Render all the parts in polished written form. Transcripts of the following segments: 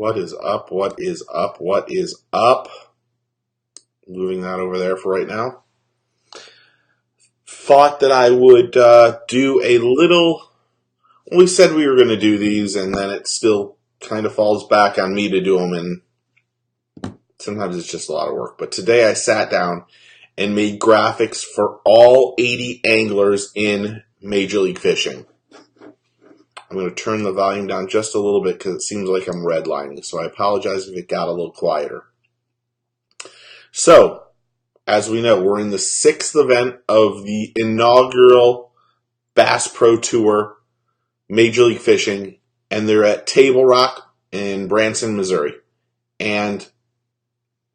What is up? What is up? What is up? Moving that over there for right now. Thought that I would do a little. We said we were going to do these, and then it still kind of falls back on me to do them, and sometimes it's just a lot of work. But today I sat down and made graphics for all 80 anglers in Major League Fishing. I'm going to turn the volume down just a little bit because it seems like I'm redlining, so I apologize if it got a little quieter. So, as we know, we're in the 6th event of the inaugural Bass Pro Tour Major League Fishing, and they're at Table Rock in Branson, Missouri. And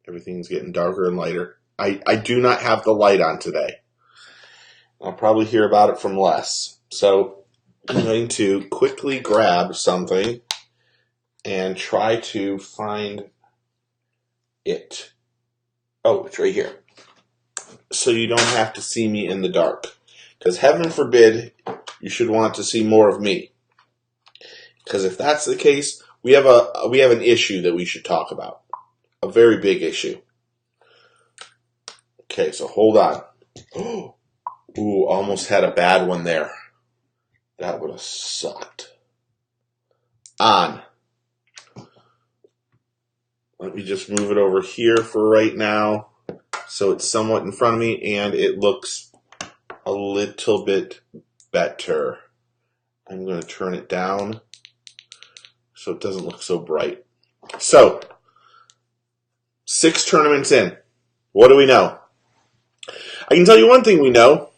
everything's getting darker and lighter. I do not have the light on today. I'll probably hear about it from Les. So I'm going to quickly grab something and try to find it. Oh, it's right here. So you don't have to see me in the dark. Because heaven forbid you should want to see more of me. Because if that's the case, we have an issue that we should talk about. A very big issue. Okay, so hold on. Ooh, almost had a bad one there. That would have sucked. On. Let me just move it over here for right now so it's somewhat in front of me and it looks a little bit better. I'm going to turn it down so it doesn't look so bright. So, 6 tournaments in. What do we know? I can tell you one thing we know.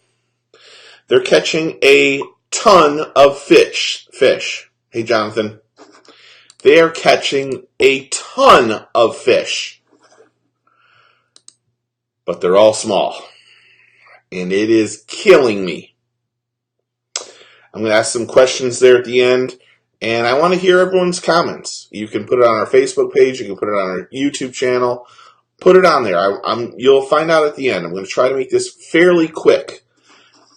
They're catching a ton of fish. Hey, Jonathan. They are catching a ton of fish. But they're all small. And it is killing me. I'm going to ask some questions there at the end. And I want to hear everyone's comments. You can put it on our Facebook page. You can put it on our YouTube channel. Put it on there. You'll find out at the end. I'm going to try to make this fairly quick.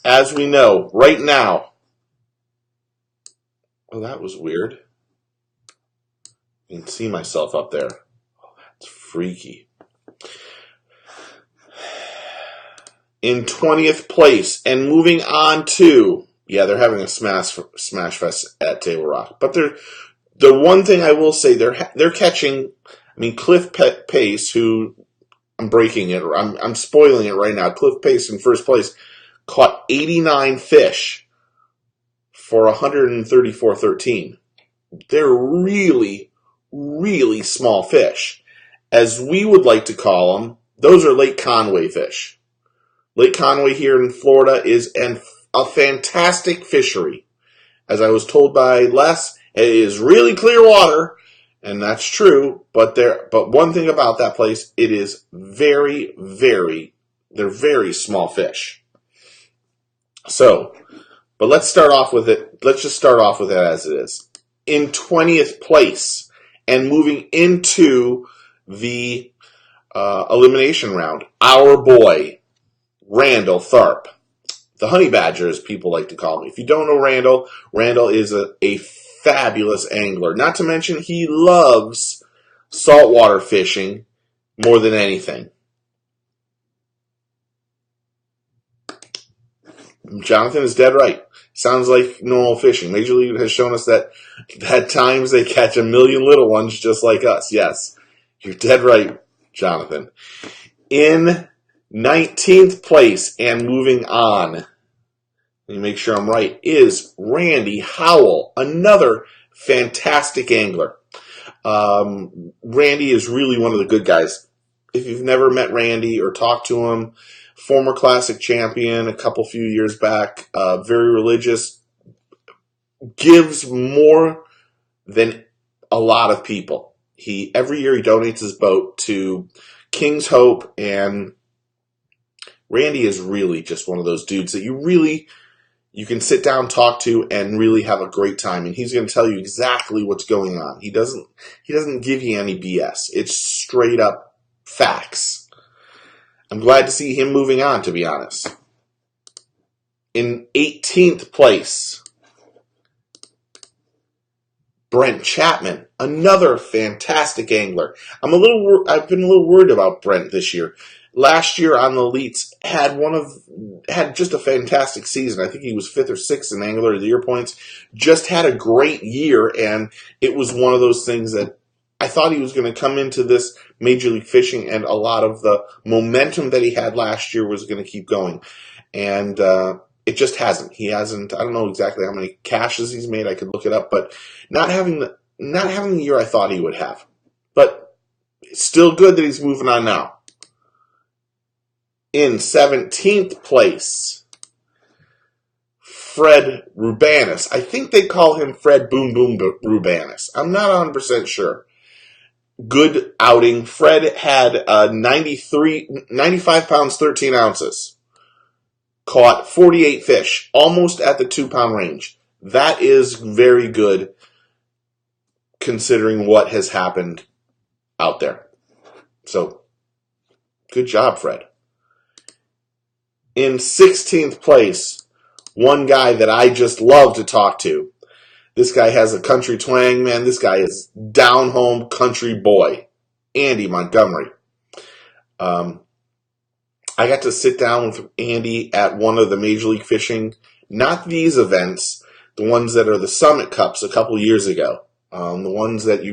As we know, right now. Oh, that was weird. I can see myself up there. Oh, that's freaky. In 20th place and moving on to, yeah, they're having a smash fest at Table Rock. But the one thing I will say, they're catching. I mean, Cliff Pace, who I'm breaking it, or I'm spoiling it right now. Cliff Pace in first place caught 89 fish for 134.13. They're really, really small fish. As we would like to call them, those are Lake Conway fish. Lake Conway here in Florida is a fantastic fishery. As I was told by Les, it is really clear water, and that's true, but one thing about that place, it is very, very, they're very small fish. So, but let's start off with it. Let's just start off with it as it is. In 20th place and moving into the elimination round, our boy, Randall Tharp. The honey badger, as people like to call him. If you don't know Randall is a fabulous angler. Not to mention he loves saltwater fishing more than anything. Jonathan is dead right. Sounds like normal fishing. Major League has shown us that at times they catch a million little ones just like us. Yes, you're dead right, Jonathan. In 19th place and moving on, let me make sure I'm right, is Randy Howell, another fantastic angler. Randy is really one of the good guys. If you've never met Randy or talked to him, former classic champion a few years back, very religious, gives more than a lot of people. Every year he donates his boat to King's Hope, and Randy is really just one of those dudes that you can sit down, talk to, and really have a great time. And he's going to tell you exactly what's going on. He doesn't give you any BS. It's straight up facts. I'm glad to see him moving on, to be honest. In 18th place, Brent Chapman, another fantastic angler. I've been a little worried about Brent this year. Last year on the Elites had just a fantastic season. I think he was 5th or 6th in Angler of the Year points. Just had a great year, and it was one of those things that I thought he was going to come into this Major League Fishing, and a lot of the momentum that he had last year was going to keep going. And it just hasn't. He hasn't. I don't know exactly how many caches he's made. I could look it up, but not having the year I thought he would have. But it's still good that he's moving on now. In 17th place, Fred Rubanis. I think they call him Fred Boom Boom Rubanis. I'm not 100% sure. Good outing. Fred had 95 pounds, 13 ounces. Caught 48 fish, almost at the 2-pound range. That is very good considering what has happened out there. So, good job, Fred. In 16th place, one guy that I just love to talk to. This guy has a country twang, man. This guy is down-home country boy. Andy Montgomery. I got to sit down with Andy at one of the Major League Fishing, not these events, the ones that are the Summit Cups a couple years ago. The ones that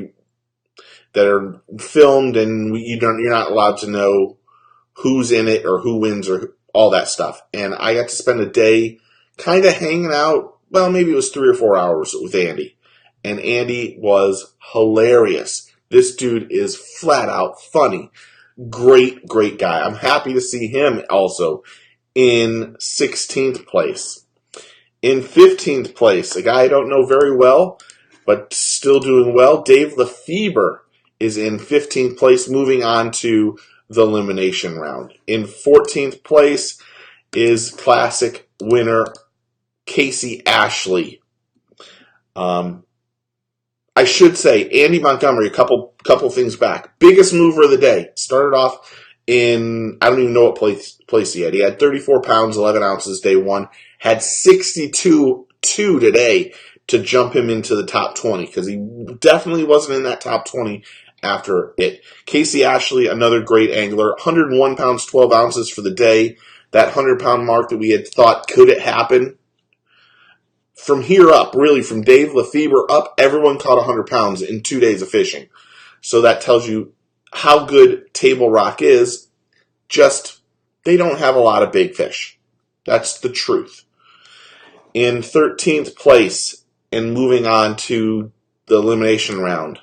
are filmed and you're not allowed to know who's in it or who wins or all that stuff. And I got to spend a day kind of hanging out. Well, maybe it was 3 or 4 hours with Andy. And Andy was hilarious. This dude is flat out funny. Great, great guy. I'm happy to see him also in 16th place. In 15th place, a guy I don't know very well, but still doing well, Dave Lefebvre is in 15th place, moving on to the elimination round. In 14th place is classic winner Casey Ashley. I should say, Andy Montgomery, a couple things back. Biggest mover of the day. Started off in, I don't even know what place he had. He had 34 pounds, 11 ounces day one. Had 62 today to jump him into the top 20, because he definitely wasn't in that top 20 after it. Casey Ashley, another great angler. 101 pounds, 12 ounces for the day. That 100-pound mark that we had thought, could it happen? From here up, really, from Dave Lefebvre up, everyone caught 100 pounds in 2 days of fishing. So that tells you how good Table Rock is. Just, they don't have a lot of big fish. That's the truth. In 13th place, and moving on to the elimination round,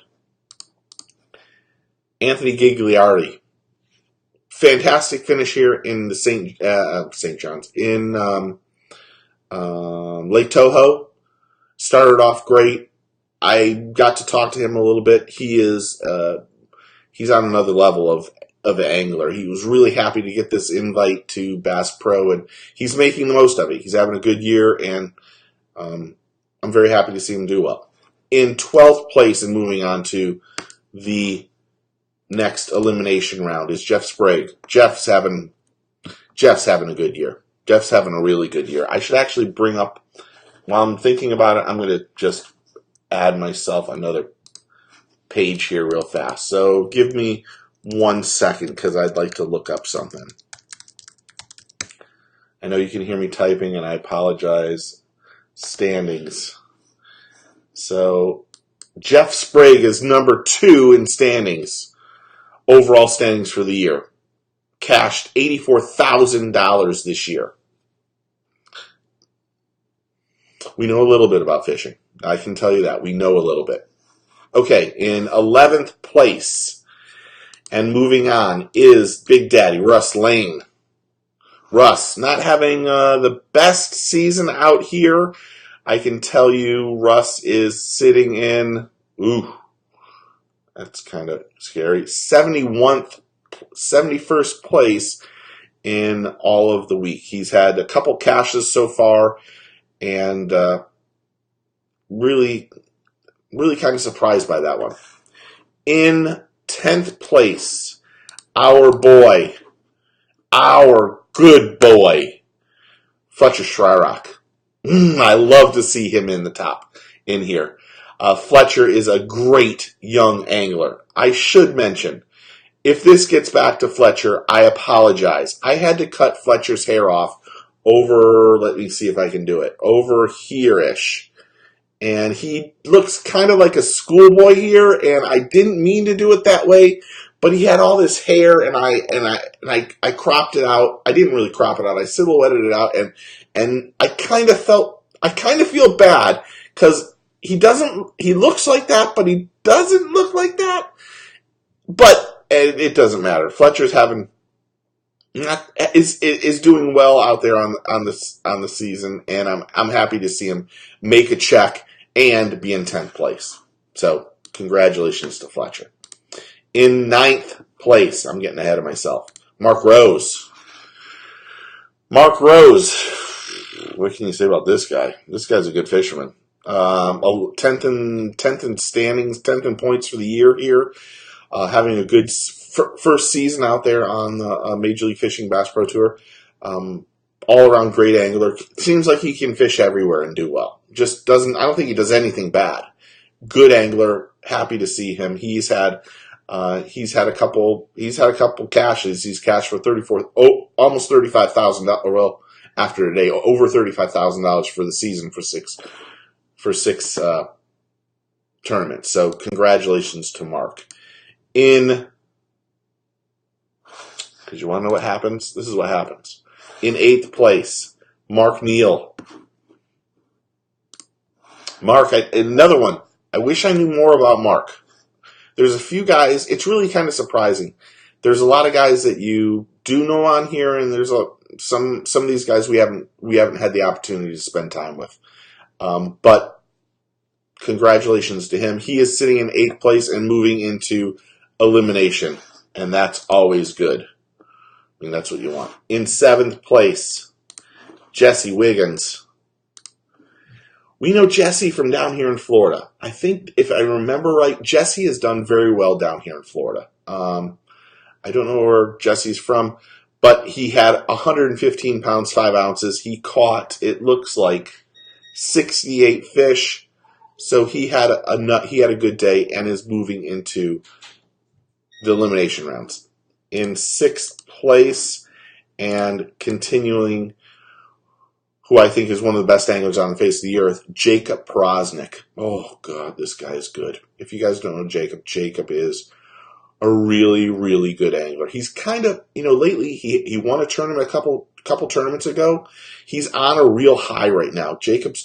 Anthony Gagliardi. Fantastic finish here in the St. John's. In Lake Toho. Started off great. I got to talk to him a little bit. He's on another level of an angler. He was really happy to get this invite to Bass Pro, and he's making the most of it. He's having a good year, and I'm very happy to see him do well. In 12th place, and moving on to the next elimination round, is Jeff Sprague. Jeff's having a good year. Jeff's having a really good year. I should actually bring up, while I'm thinking about it, I'm going to just add myself another page here real fast. So give me 1 second, because I'd like to look up something. I know you can hear me typing, and I apologize. Standings. So Jeff Sprague is number 2 in standings. Overall standings for the year. Cashed $84,000 this year. We know a little bit about fishing. I can tell you that. We know a little bit. Okay, in 11th place, and moving on, is Big Daddy, Russ Lane. Russ, not having the best season out here. I can tell you Russ is sitting in, that's kind of scary, 71st place in all of the week. He's had a couple caches so far, and really kind of surprised by that one. In 10th place, our good boy, Fletcher Shryock. I love to see him in here. Fletcher is a great young angler. I should mention, if this gets back to Fletcher, I apologize. I had to cut Fletcher's hair off over, let me see if I can do it, over here-ish. And he looks kind of like a schoolboy here, and I didn't mean to do it that way, but he had all this hair, and I cropped it out. I didn't really crop it out. I silhouetted it out, and I kind of feel bad because he looks like that, but he doesn't look like that. But it doesn't matter. Fletcher's is doing well out there on the season, and I'm happy to see him make a check and be in 10th place. So congratulations to Fletcher. In 9th place, I'm getting ahead of myself. Mark Rose. Mark Rose. What can you say about this guy? This guy's a good fisherman. 10th in standings, 10th in points for the year here. Having a good first season out there on the Major League Fishing Bass Pro Tour. All-around great angler. Seems like he can fish everywhere and do well. I don't think he does anything bad. Good angler. Happy to see him. He's had a couple cashes. He's cashed for almost $35,000. Well, after today, over $35,000 for the season for six tournaments. So congratulations to Mark. Because you want to know what happens? This is what happens. In 8th place, Mark Neal. Mark, another one. I wish I knew more about Mark. There's a few guys. It's really kind of surprising. There's a lot of guys that you do know on here, and there's some of these guys we haven't had the opportunity to spend time with. But congratulations to him. He is sitting in 8th place and moving into elimination, and that's always good. I mean, that's what you want. In 7th place, Jesse Wiggins. We know Jesse from down here in Florida. I think, if I remember right, Jesse has done very well down here in Florida. I don't know where Jesse's from, but he had 115 pounds, 5 ounces. He caught, it looks like, 68 fish. So he had a good day and is moving into the elimination rounds. In 6th place and continuing, who I think is one of the best anglers on the face of the earth, Jacob Powroznik. Oh, God, this guy is good. If you guys don't know Jacob is a really, really good angler. He's kind of, lately he won a tournament a couple tournaments ago. He's on a real high right now. Jacob's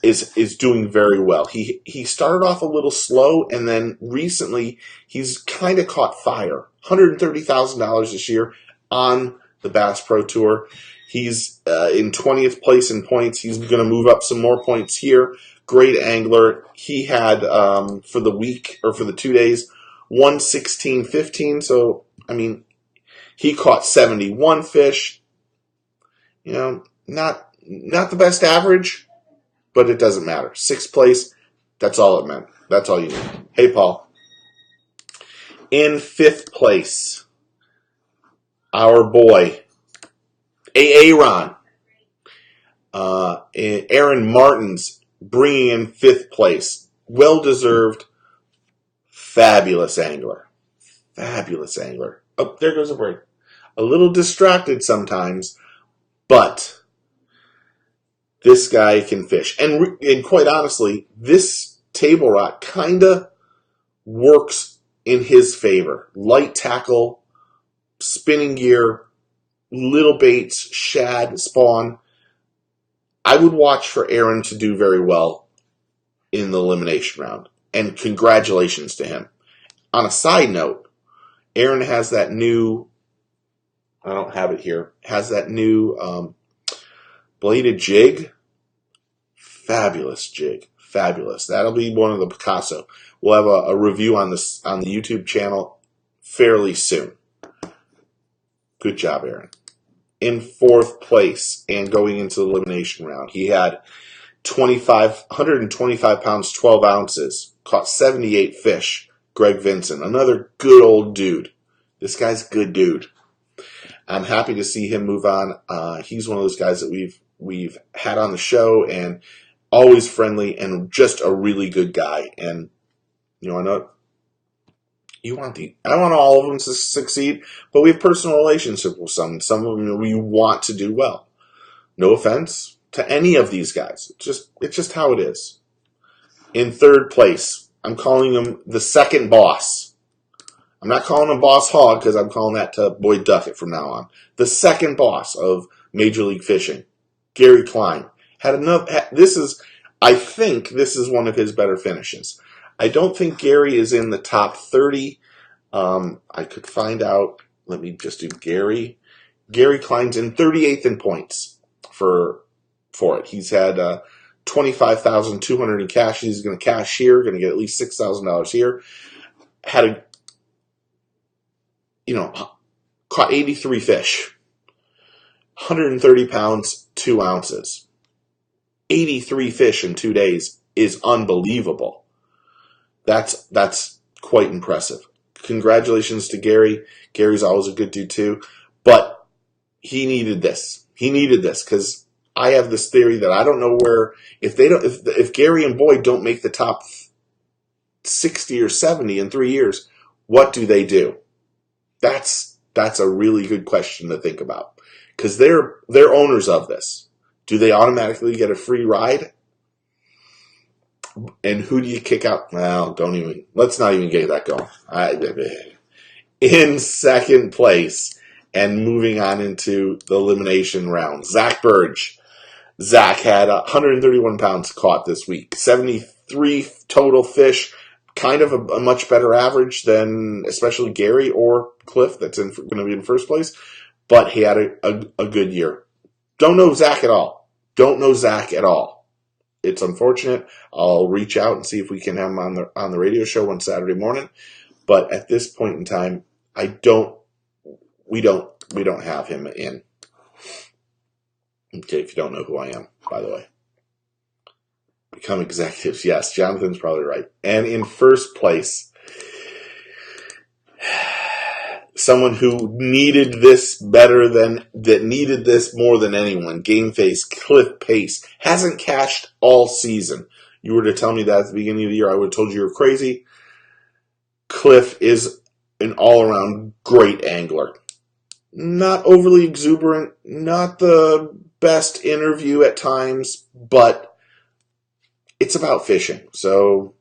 is doing very well. He started off a little slow, and then recently he's kind of caught fire. $130,000 this year on the Bass Pro Tour. He's in 20th place in points. He's going to move up some more points here. Great angler. He had, for the week, or for the 2 days, 116.15. So, I mean, he caught 71 fish. Not the best average, but it doesn't matter. 6th place, that's all it meant. That's all you need. Hey, Paul. In 5th place, our boy, Aaron. Aaron Martens bringing in 5th place. Well-deserved. Fabulous angler. Fabulous angler. Oh, there goes a bird. A little distracted sometimes, but this guy can fish. And quite honestly, this table rock kind of works in his favor. Light tackle, spinning gear, little baits, shad, spawn. I would watch for Aaron to do very well in the elimination round. And congratulations to him. On a side note, Aaron has that new, I don't have it here, has that new bladed jig. Fabulous jig. Fabulous. That'll be one of the Picasso. We'll have a review on the YouTube channel fairly soon. Good job, Aaron. In 4th place and going into the elimination round, he had 125 pounds, 12 ounces, caught 78 fish. Greg Vincent, another good old dude. This guy's a good dude. I'm happy to see him move on. He's one of those guys that we've had on the show, and always friendly, and just a really good guy. And you know, I know I want all of them to succeed, but we have personal relationships with some. Some of them we want to do well. No offense to any of these guys. It's just how it is. In third place, I'm calling him the second boss. I'm not calling him Boss Hog because I'm calling that to Boyd Duckett from now on. The second boss of Major League Fishing, Gary Klein, had enough. I think this is one of his better finishes. I don't think Gary is in the top 30. I could find out. Let me just do Gary. Gary Klein's in 38th in points for it. He's had $25,200 in cash. He's going to cash here. Going to get at least $6,000 here. Caught 83 fish, 130 pounds, 2 ounces. 83 fish in 2 days is unbelievable. That's quite impressive. Congratulations to Gary. Gary's always a good dude too, but he needed this. He needed this because I have this theory that I don't know where if Gary and Boyd don't make the top 60 or 70 in 3 years, what do they do? That's a really good question to think about because they're owners of this. Do they automatically get a free ride? And who do you kick out? Well, let's not even get that going. In second place and moving on into the elimination round, Zach Burge. Zach had 131 pounds caught this week, 73 total fish, kind of a much better average than especially Gary or Cliff that's going to be in first place, but he had a good year. Don't know Zach at all. It's unfortunate. I'll reach out and see if we can have him on the radio show one Saturday morning. But at this point in time, we don't have him in. Okay, if you don't know who I am, by the way. Become executives. Yes, Jonathan's probably right. And in first place, someone who needed this needed this more than anyone, Game Face, Cliff Pace, hasn't cashed all season. You were to tell me that at the beginning of the year, I would have told you you're crazy. Cliff is an all-around great angler. Not overly exuberant, not the best interview at times, but it's about fishing, so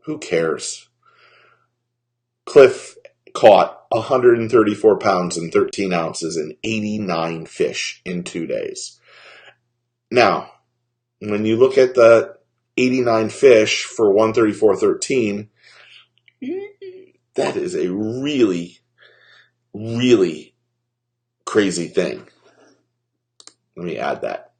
who cares? Cliff caught 134 pounds and 13 ounces and 89 fish in 2 days. Now, when you look at the 89 fish for 134.13, that is a really, really crazy thing. Let me add that.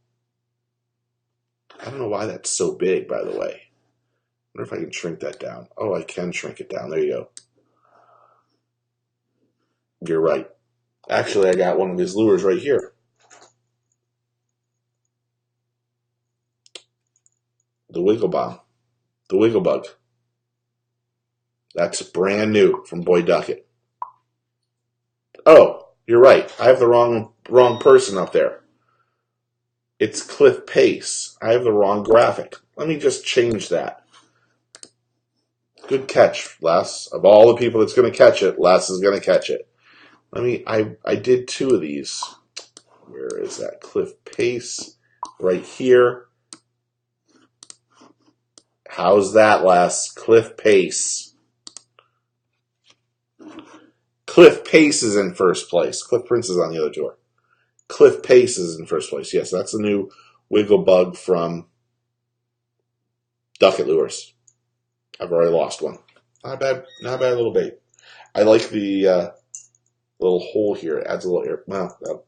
I don't know why that's so big, by the way. I wonder if I can shrink that down. Oh, I can shrink it down. There you go. You're right. Actually, I got one of his lures right here. The Wiggle Bomb. The Wiggle Bug. That's brand new from Boyd Duckett. Oh, you're right. I have the wrong person up there. It's Cliff Pace. I have the wrong graphic. Let me just change that. Good catch, Les. Of all the people that's going to catch it, Les is going to catch it. I did 2 of these. Where is that? Cliff Pace. Right here. How's that, Les? Cliff Pace. Cliff Pace is in first place. Cliff Prince is on the other door. Cliff Pace is in first place. Yes, that's the new Wiggle Bug from Duckett Lures. I've already lost one. Not bad little bait. I like the little hole here. It adds a little air. Well,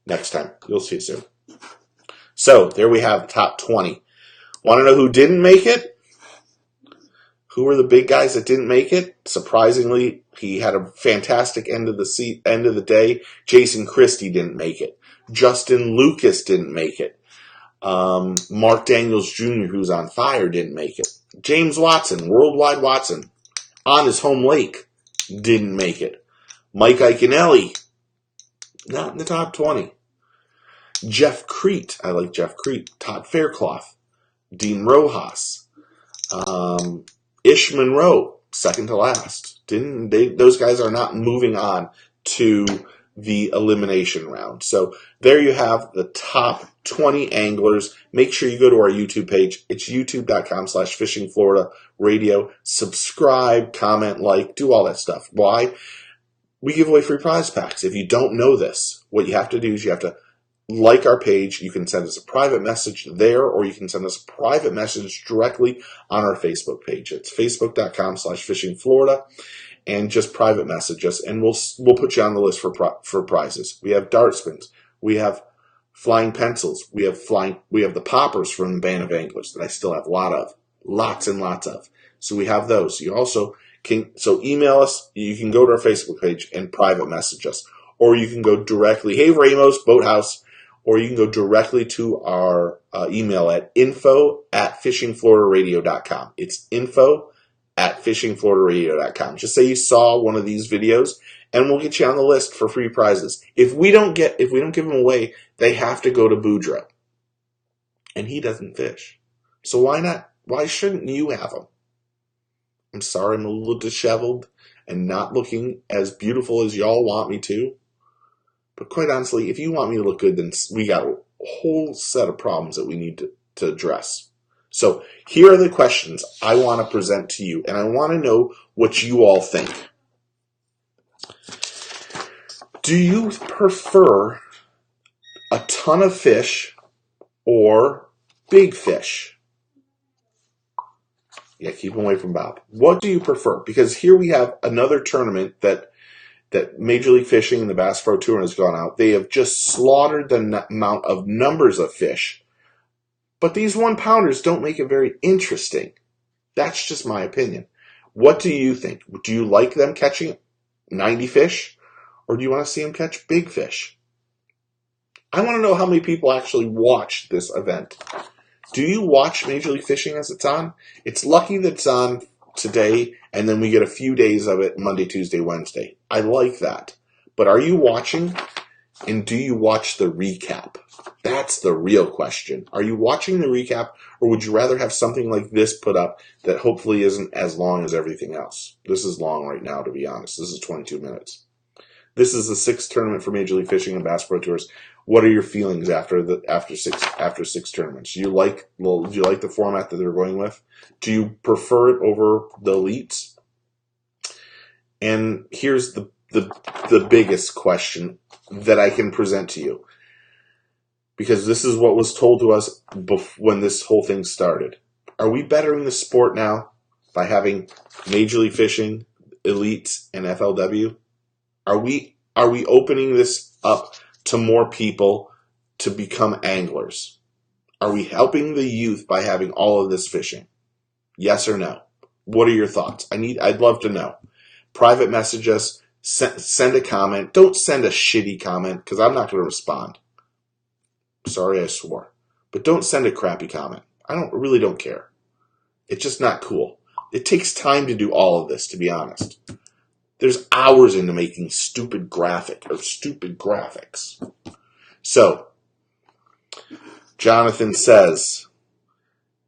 next time. You'll see it soon. So, there we have the top 20. Want to know who didn't make it? Who were the big guys that didn't make it? Surprisingly, he had a fantastic end of the day. Jason Christie didn't make it. Justin Lucas didn't make it. Mark Daniels Jr., who's on fire, didn't make it. James Watson, Worldwide Watson, on his home lake, didn't make it. Mike Iaconelli, not in the top 20. Jeff Crete, I like Jeff Crete. Todd Faircloth, Dean Rojas, Ish Monroe, second to last. Those guys are not moving on to the elimination round. So there you have the top 20 anglers. Make sure you go to our YouTube page. It's youtube.com/fishingfloridaRadio. Subscribe, comment, like, do all that stuff. Why? We give away free prize packs. If you don't know this, what you have to do is you have to like our page. You can send us a private message there, or you can send us a private message directly on our Facebook page. It's facebook.com/fishingflorida, and just private message us, and we'll put you on the list for prizes. We have dart spins. We have flying pencils. We have the poppers from the Band of Anglers that I still have lots and lots of. So we have those. You also so email us. You can go to our Facebook page and private message us, or you can go directly, hey Ramos Boathouse, or you can go directly to our email at info@fishingfloridaRadio.com. It's info@fishingfloridaRadio.com. Just say you saw one of these videos, and we'll get you on the list for free prizes. If we don't give them away, they have to go to Boudreaux, and he doesn't fish. So why not? Why shouldn't you have them? I'm sorry, I'm a little disheveled and not looking as beautiful as y'all want me to. But quite honestly, if you want me to look good, then we got a whole set of problems that we need to address. So here are the questions I want to present to you, and I want to know what you all think. Do you prefer a ton of fish or big fish? Yeah, keep them away from Bob. What do you prefer? Because here we have another tournament that Major League Fishing and the Bass Pro Tour has gone out. They have just slaughtered the amount of numbers of fish. But these 1-pounders don't make it very interesting. That's just my opinion. What do you think? Do you like them catching 90 fish? Or do you want to see them catch big fish? I want to know how many people actually watch this event. Do you watch Major League Fishing as it's on? It's lucky that it's on today, and then we get a few days of it Monday, Tuesday, Wednesday. I like that. But are you watching? And do you watch the recap? That's the real question. Are you watching the recap, or would you rather have something like this put up that hopefully isn't as long as everything else? This is long right now, to be honest. This is 22 minutes. This is the 6th tournament for Major League Fishing and Bass Pro Tours. What are your feelings after six tournaments? Do you like the format that they're going with? Do you prefer it over the elites? And here's the biggest question that I can present to you, because this is what was told to us when this whole thing started. Are we bettering the sport now by having Major League Fishing, elites, and FLW? Are we opening this up to more people to become anglers? Are we helping the youth by having all of this fishing? Yes or no? What are your thoughts? I'd love to know. Private message us. Send a comment. Don't send a shitty comment, because I'm not going to respond. Sorry, I swore. But don't send a crappy comment. I really don't care. It's just not cool. It takes time to do all of this, to be honest. There's hours into making stupid graphics. So, Jonathan says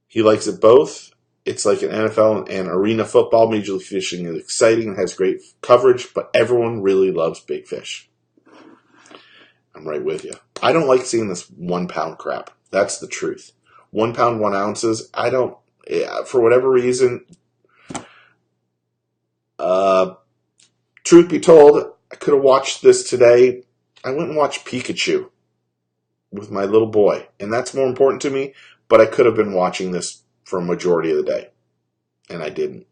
he likes it both. It's like an NFL and arena football. Major League Fishing is exciting and has great coverage, but everyone really loves big fish. I'm right with you. I don't like seeing this 1-pound crap. That's the truth. 1 pound, 1 ounces. I don't, for whatever reason, truth be told, I could have watched this today. I went and watched Pikachu with my little boy, and that's more important to me, but I could have been watching this for a majority of the day, and I didn't.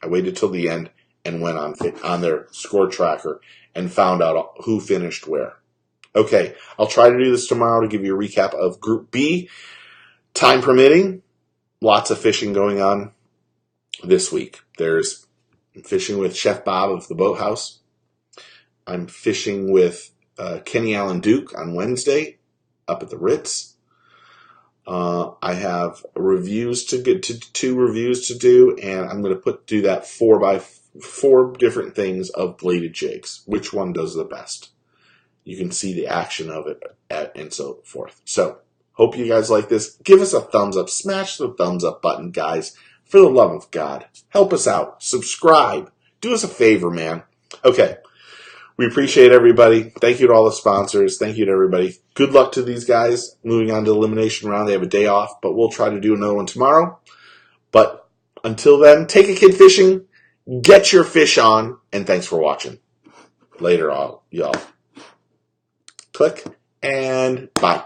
I waited till the end and went on their score tracker and found out who finished where. Okay, I'll try to do this tomorrow to give you a recap of Group B. Time permitting, lots of fishing going on this week. There's fishing with Chef Bob of the Boathouse. I'm fishing with Kenny Allen Duke on Wednesday up at the Ritz. I have reviews to get to 2 reviews to do, and I'm going to do that 4x4 different things of bladed jigs. Which one does the best? You can see the action of it and so forth. So Hope you guys like this. Give us a thumbs up. Smash the thumbs up button, guys. For the love of God. Help us out. Subscribe. Do us a favor, man. Okay. We appreciate everybody. Thank you to all the sponsors. Thank you to everybody. Good luck to these guys. Moving on to Elimination Round. They have a day off, but we'll try to do another one tomorrow. But until then, take a kid fishing. Get your fish on. And thanks for watching. Later, y'all. Click and bye.